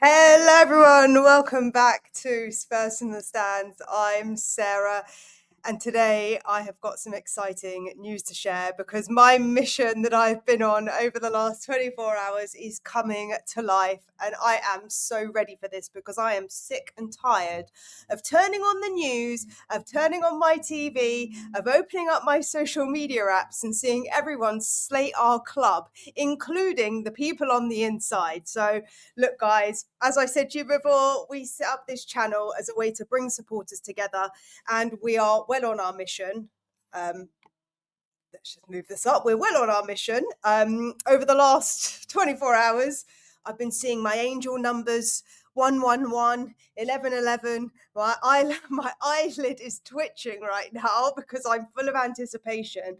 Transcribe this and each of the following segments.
Hello, everyone. Welcome back to Spurs from the Stands. I'm Sarah, and today I have got some exciting news to share because my mission that I've been on over the last 24 hours is coming to life. And I am so ready for this because I am sick and tired of turning on the news, of turning on my TV, of opening up my social media apps and seeing everyone slate our club, including the people on the inside. So, look, guys, as I said to you before, we set up this channel as a way to bring supporters together, and we are well on our mission. Let's just move this up. We're well on our mission. Over the last 24 hours, I've been seeing my angel numbers 111, 1111. My eyelid is twitching right now because I'm full of anticipation.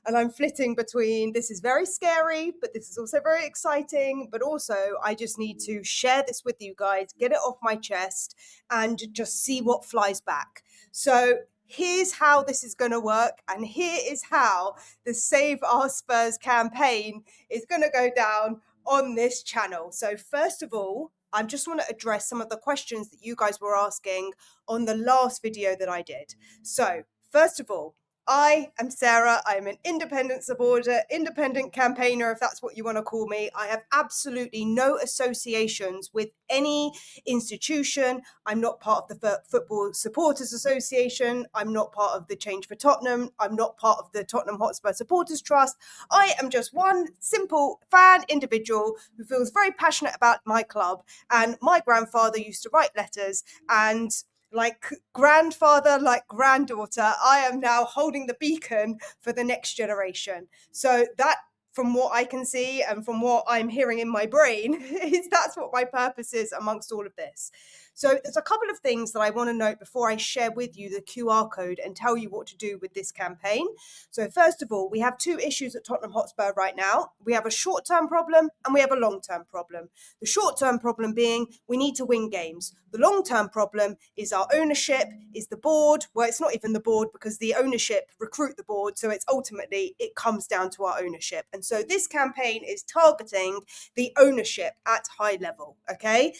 And I'm flitting between this is very scary, but this is also very exciting. But also, I just need to share this with you guys, get it off my chest, and just see what flies back. So here's how this is going to work. And here is how the Save Our Spurs campaign is going to go down on this channel. So first of all, I just want to address some of the questions that you guys were asking on the last video that I did. So first of all, I am Sarah. I'm an independent supporter, independent campaigner, if that's what you want to call me. I have absolutely no associations with any institution. I'm not part of the Football Supporters Association. I'm not part of the Change for Tottenham. I'm not part of the Tottenham Hotspur Supporters Trust. I am just one simple fan individual who feels very passionate about my club. And my grandfather used to write letters, and like grandfather, like granddaughter, I am now holding the beacon for the next generation. So that, from what I can see and from what I'm hearing in my brain, is that's what my purpose is amongst all of this. So there's a couple of things that I want to note before I share with you the QR code and tell you what to do with this campaign. So first of all, we have two issues at Tottenham Hotspur right now. We have a short-term problem and we have a long-term problem. The short-term problem being we need to win games. The long-term problem is our ownership, is the board. Well, it's not even the board because the ownership recruit the board. So it's ultimately, it comes down to our ownership. And so this campaign is targeting the ownership at high level, okay?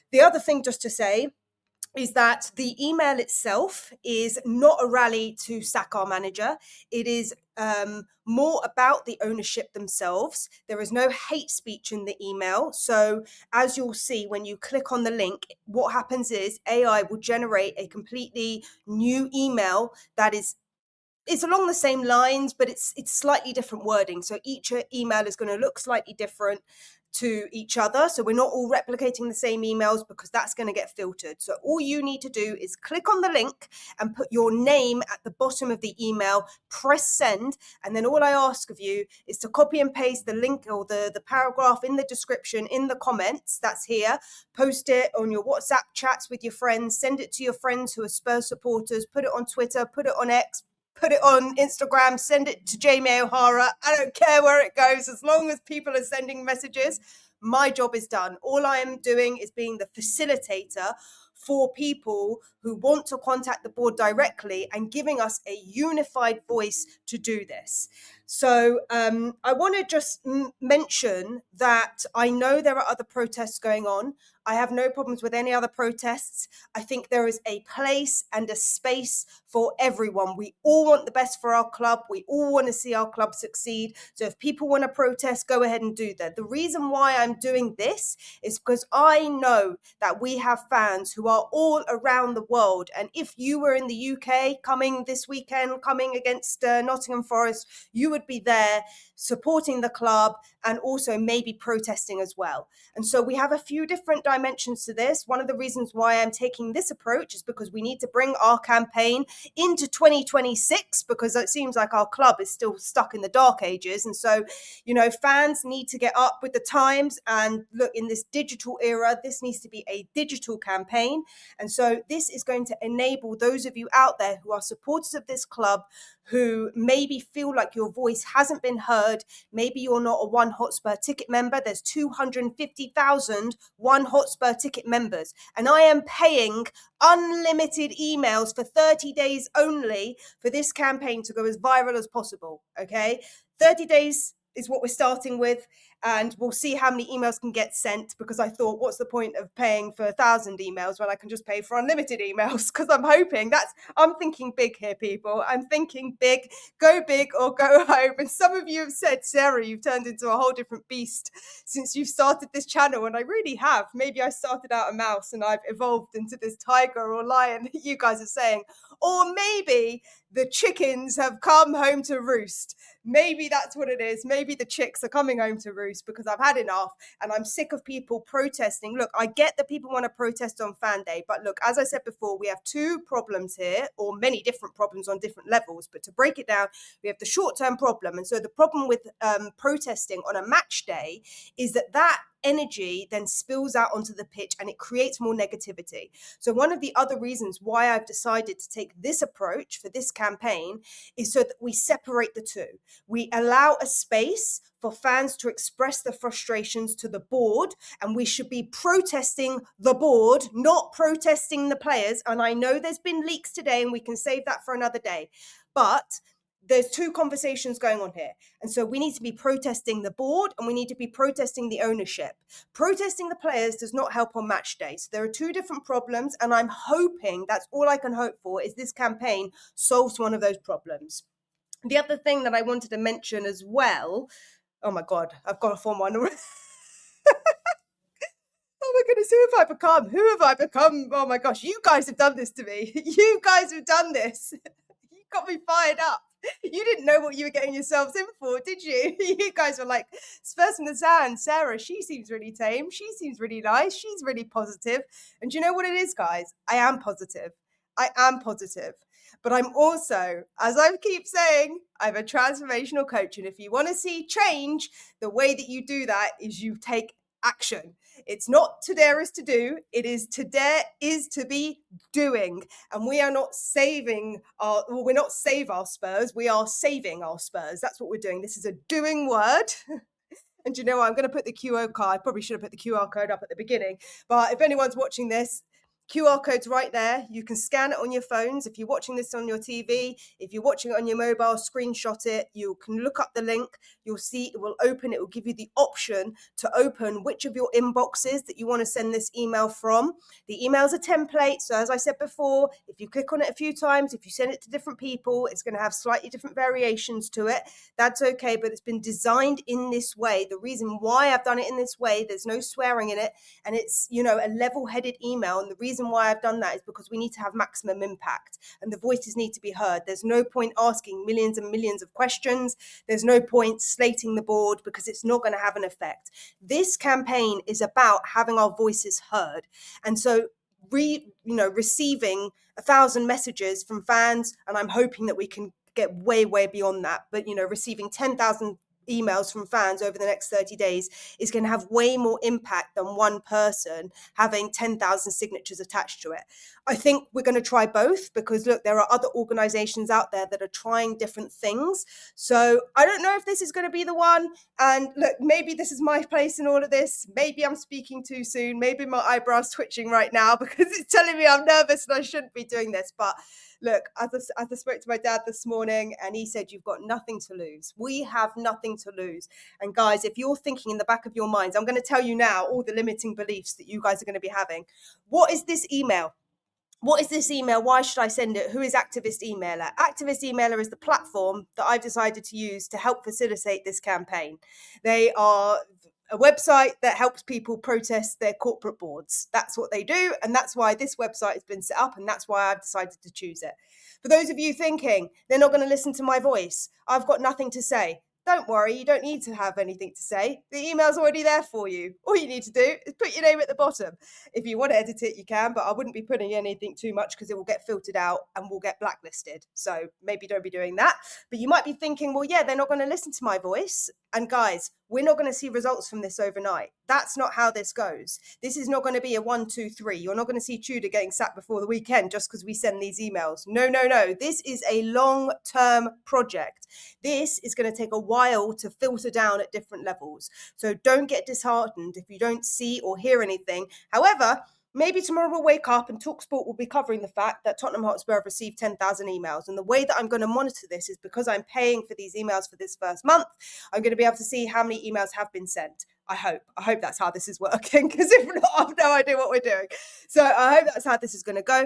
The other thing just to say is that the email itself is not a rally to sack our manager. It is more about the ownership themselves. There is no hate speech in the email. So as you'll see, when you click on the link, what happens is AI will generate a completely new email that is it's along the same lines, but it's slightly different wording. So each email is going to look slightly different to each other. So we're not all replicating the same emails because that's going to get filtered. So all you need to do is click on the link and put your name at the bottom of the email, press send. And then all I ask of you is to copy and paste the link or the paragraph in the description, in the comments, that's here, post it on your WhatsApp chats with your friends, send it to your friends who are Spurs supporters, put it on Twitter, put it on X, put it on Instagram, send it to Jamie O'Hara. I don't care where it goes. As long as people are sending messages, my job is done. All I am doing is being the facilitator for people who want to contact the board directly and giving us a unified voice to do this. So I want to just mention that I know there are other protests going on. I have no problems with any other protests. I think there is a place and a space for everyone. We all want the best for our club. We all want to see our club succeed. So if people want to protest, go ahead and do that. The reason why I'm doing this is because I know that we have fans who are all around the world. And if you were in the UK coming this weekend, coming against Nottingham Forest, you would be there supporting the club and also maybe protesting as well. And so we have a few different dimensions to this. One of the reasons why I'm taking this approach is because we need to bring our campaign into 2026 because it seems like our club is still stuck in the dark ages. And so, you know, fans need to get up with the times and look, in this digital era, this needs to be a digital campaign. And so this is going to enable those of you out there who are supporters of this club, who maybe feel like your voice hasn't been heard. Maybe you're not a One Hotspur ticket member. There's 250,000 One Hotspur ticket members. And I am paying unlimited emails for 30 days only for this campaign to go as viral as possible, okay? 30 days is what we're starting with. and we'll see how many emails can get sent, because I thought, what's the point of paying for 1,000 emails when I can just pay for unlimited emails? Because I'm thinking big here, people. I'm thinking big, go big or go home. And some of you have said, Sarah, you've turned into a whole different beast since you've started this channel. And I really have. Maybe I started out a mouse and I've evolved into this tiger or lion that you guys are saying. Or maybe the chickens have come home to roost. Maybe that's what it is. Maybe the chicks are coming home to roost, because I've had enough and I'm sick of people protesting. Look, I get that people want to protest on Fan Day, but look, as I said before, we have two problems here, or many different problems on different levels. But to break it down, we have the short-term problem. And so the problem with protesting on a match day is that energy then spills out onto the pitch and it creates more negativity. So one of the other reasons why I've decided to take this approach for this campaign is so that we separate the two. We allow a space for fans to express their frustrations to the board, and we should be protesting the board, not protesting the players. And I know there's been leaks today and we can save that for another day, but there's two conversations going on here. And so we need to be protesting the board and we need to be protesting the ownership. Protesting the players does not help on match day. So there are two different problems, and I'm hoping, that's all I can hope for, is this campaign solves one of those problems. The other thing that I wanted to mention as well, oh my God, I've got a form one already. Oh my goodness, who have I become? Who have I become? Oh my gosh, you guys have done this to me. You guys have done this. You got me fired up. You didn't know what you were getting yourselves in for, did you? You guys were like, Spurs from the Sand, Sarah, she seems really tame. She seems really nice. She's really positive. And do you know what it is, guys? I am positive. I am positive. But I'm also, as I keep saying, I'm a transformational coach. And if you want to see change, the way that you do that is you take action. It's not to dare is to do. It is to dare is to be doing. And we are not we're not save our Spurs. We are saving our Spurs. That's what we're doing. This is a doing word. And you know what? I'm going to put the QR code. I probably should have put the QR code up at the beginning. But if anyone's watching this, QR code's right there. You can scan it on your phones. If you're watching this on your TV, if you're watching it on your mobile, screenshot it. You can look up the link. You'll see it will open. It will give you the option to open which of your inboxes that you want to send this email from. The email's a template. So as I said before, if you click on it a few times, if you send it to different people, it's going to have slightly different variations to it. That's okay, but it's been designed in this way. The reason why I've done it in this way, there's no swearing in it, and it's, a level-headed email. And the reason why I've done that is because we need to have maximum impact and the voices need to be heard. There's no point asking millions and millions of questions. There's no point slating the board, because it's not going to have an effect. This campaign is about having our voices heard. And so receiving 1,000 messages from fans, and I'm hoping that we can get way, way beyond that. But, receiving 10,000 emails from fans over the next 30 days is going to have way more impact than one person having 10,000 signatures attached to it. I think we're going to try both, because look, there are other organizations out there that are trying different things. So I don't know if this is going to be the one. And look, maybe this is my place in all of this. Maybe I'm speaking too soon. Maybe my eyebrow's twitching right now because it's telling me I'm nervous and I shouldn't be doing this. But look, as I spoke to my dad this morning, and he said, you've got nothing to lose. We have nothing to lose. And guys, if you're thinking in the back of your minds, I'm going to tell you now all the limiting beliefs that you guys are going to be having. What is this email? What is this email? Why should I send it? Who is Activist Emailer? Activist Emailer is the platform that I've decided to use to help facilitate this campaign. They are a website that helps people protest their corporate boards. That's what they do. And that's why this website has been set up. And that's why I've decided to choose it. For those of you thinking they're not going to listen to my voice, I've got nothing to say. Don't worry, you don't need to have anything to say. The email's already there for you. All you need to do is put your name at the bottom. If you want to edit it, you can, but I wouldn't be putting anything too much because it will get filtered out and will get blacklisted. So maybe don't be doing that. But you might be thinking, well, yeah, they're not going to listen to my voice. And guys, we're not going to see results from this overnight. That's not how this goes. This is not going to be a 1, 2, 3. You're not going to see Tudor getting sacked before the weekend just because we send these emails. No, no, no. This is a long-term project. This is going to take a while to filter down at different levels. So don't get disheartened if you don't see or hear anything. However, maybe tomorrow we'll wake up and TalkSport will be covering the fact that Tottenham Hotspur have received 10,000 emails. And the way that I'm going to monitor this is because I'm paying for these emails for this first month, I'm going to be able to see how many emails have been sent. I hope that's how this is working, because if not, I've no idea what we're doing. So I hope that's how this is going to go.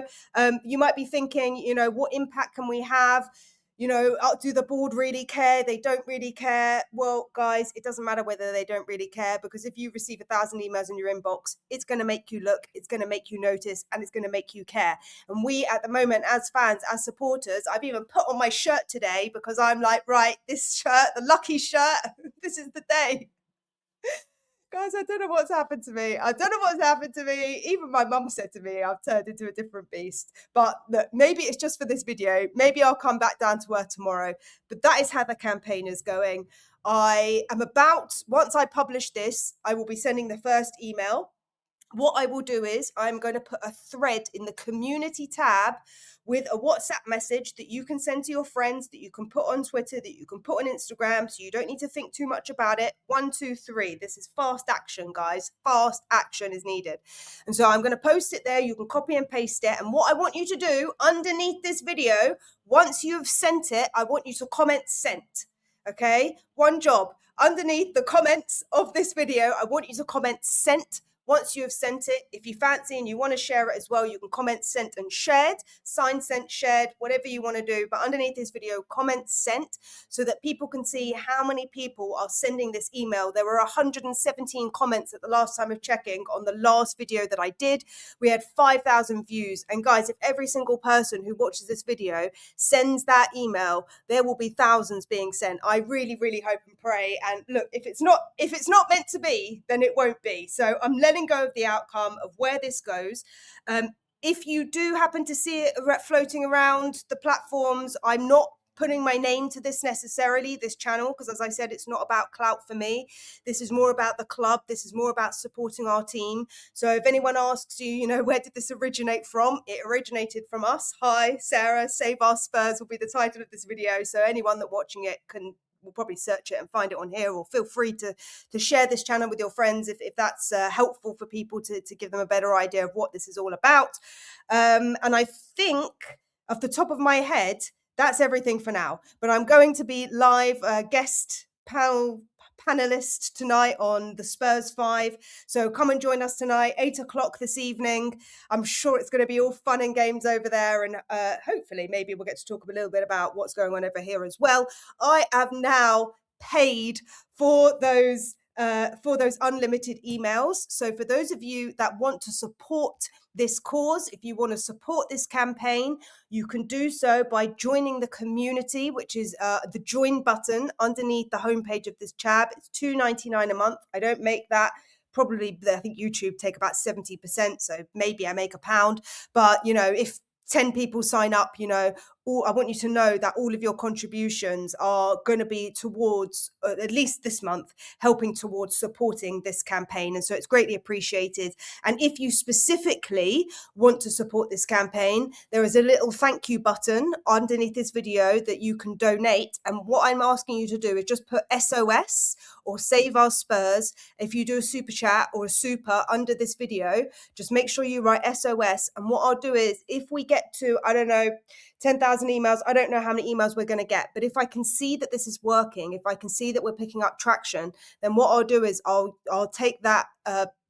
You might be thinking, what impact can we have? Do the board really care? They don't really care. Well, guys, it doesn't matter whether they don't really care, because if you receive 1,000 emails in your inbox, it's going to make you look, it's going to make you notice, and it's going to make you care. And we, at the moment, as fans, as supporters, I've even put on my shirt today because I'm like, right, this shirt, the lucky shirt, this is the day. Guys, I don't know what's happened to me. Even my mum said to me, I've turned into a different beast. But look, maybe it's just for this video. Maybe I'll come back down to earth tomorrow. But that is how the campaign is going. Once I publish this, I will be sending the first email. What I will do is I'm going to put a thread in the community tab with a WhatsApp message that you can send to your friends, that you can put on Twitter, that you can put on Instagram, so you don't need to think too much about it. 1, 2, 3. This is fast action, guys. Fast action is needed. And so I'm going to post it there. You can copy and paste it. And what I want you to do underneath this video, once you've sent it, I want you to comment sent. Okay? One job. Underneath the comments of this video, I want you to comment sent. Once you have sent it, if you fancy and you want to share it as well, you can comment sent and shared, sign sent, shared, whatever you want to do. But underneath this video, comment sent, so that people can see how many people are sending this email. There were 117 comments at the last time of checking on the last video that I did. We had 5,000 views. And guys, if every single person who watches this video sends that email, there will be thousands being sent. I really, really hope and pray. And look, if it's not meant to be, then it won't be. So I'm letting go of the outcome of where this goes. If you do happen to see it floating around the platforms, I'm not putting my name to this necessarily, this channel, because as I said, it's not about clout for me. This is more about the club. This is more about supporting our team. So if anyone asks you, where did this originate from? It originated from us. Hi, Sarah. Save Our Spurs will be the title of this video. So anyone that watching it will probably search it and find it on here, or feel free to share this channel with your friends if that's helpful for people to give them a better idea of what this is all about. And I think off the top of my head, that's everything for now. But I'm going to be live guest panelist tonight on the Spurs 5. So come and join us tonight, 8 o'clock this evening. I'm sure it's going to be all fun and games over there. And hopefully maybe we'll get to talk a little bit about what's going on over here as well. I have now paid for those unlimited emails. So for those of you that want to support this cause, if you want to support this campaign, you can do so by joining the community, which is the join button underneath the homepage of this tab. It's $2.99 a month. I don't make that. Probably, I think YouTube take about 70%. So maybe I make £1. But, if 10 people sign up, I want you to know that all of your contributions are going to be towards, at least this month, helping towards supporting this campaign. And so it's greatly appreciated. And if you specifically want to support this campaign, there is a little thank you button underneath this video that you can donate. And what I'm asking you to do is just put SOS or Save Our Spurs. If you do a super chat or a super under this video, just make sure you write SOS. And what I'll do is, if we get to, 10,000 emails, I don't know how many emails we're going to get, but if I can see that this is working, if I can see that we're picking up traction, then what I'll do is I'll take that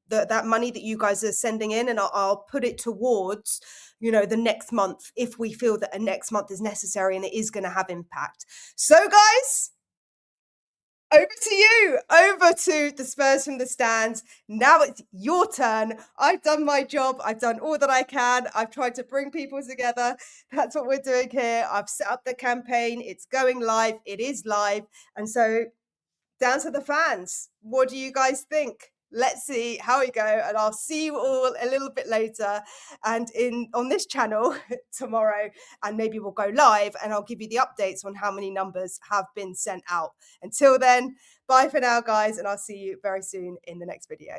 that money that you guys are sending in, and I'll put it towards the next month, if we feel that a next month is necessary and it is going to have impact. So guys, over to you, over to the Spurs from the Stands. Now it's your turn. I've done my job. I've done all that I can. I've tried to bring people together. That's what we're doing here. I've set up the campaign. It's going live. It is live. And so down to the fans. What do you guys think? Let's see how we go, and I'll see you all a little bit later and on this channel tomorrow, and maybe we'll go live and I'll give you the updates on how many numbers have been sent out. Until then, bye for now, guys, and I'll see you very soon in the next video.